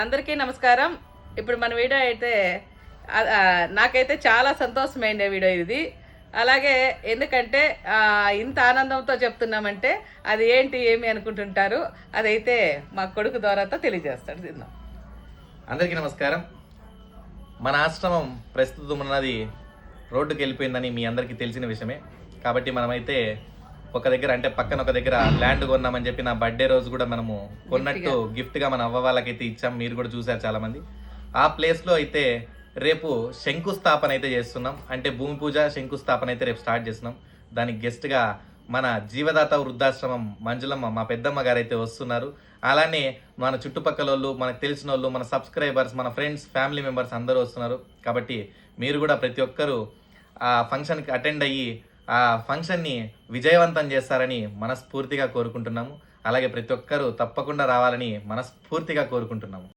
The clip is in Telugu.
అందరికీ నమస్కారం. ఇప్పుడు మన వీడియో అయితే నాకైతే చాలా సంతోషమైంది వీడియో ఇది. అలాగే ఎందుకంటే ఇంత ఆనందంతో చెప్తున్నామంటే అది ఏంటి ఏమి అనుకుంటుంటారు, అదైతే మా కొడుకు ద్వారాతో తెలియజేస్తాడు. తిందాం. అందరికీ నమస్కారం. మన ఆశ్రమం ప్రస్తుతం ఉన్నది రోడ్డుకి వెళ్ళిపోయిందని మీ అందరికీ తెలిసిన విషయమే. కాబట్టి మనమైతే ఒక దగ్గర అంటే పక్కన ఒక దగ్గర ల్యాండ్ కొన్నామని చెప్పి నా బర్త్డే రోజు కూడా మనము కొన్నట్టు గిఫ్ట్గా మన అవ్వ వాళ్ళకైతే ఇచ్చాం. మీరు కూడా చూసారు చాలా మంది. ఆ ప్లేస్లో అయితే రేపు శంకుస్థాపన అయితే చేస్తున్నాం. అంటే భూమి పూజ శంకుస్థాపన అయితే రేపు స్టార్ట్ చేస్తున్నాం. దానికి గెస్ట్గా మన జీవదాత వృద్ధాశ్రమం మంజులమ్మ మా పెద్దమ్మ గారు అయితే వస్తున్నారు. అలానే మన చుట్టుపక్కల వాళ్ళు, మనకు తెలిసిన వాళ్ళు, మన సబ్స్క్రైబర్స్, మన ఫ్రెండ్స్, ఫ్యామిలీ మెంబర్స్ అందరూ వస్తున్నారు. కాబట్టి మీరు కూడా ప్రతి ఒక్కరూ ఆ ఫంక్షన్కి అటెండ్ అయ్యి ఆ ఫంక్షన్ని విజయవంతం చేస్తారని మనస్ఫూర్తిగా కోరుకుంటున్నాము. అలాగే ప్రతి ఒక్కరూ తప్పకుండా రావాలని మనస్ఫూర్తిగా కోరుకుంటున్నాము.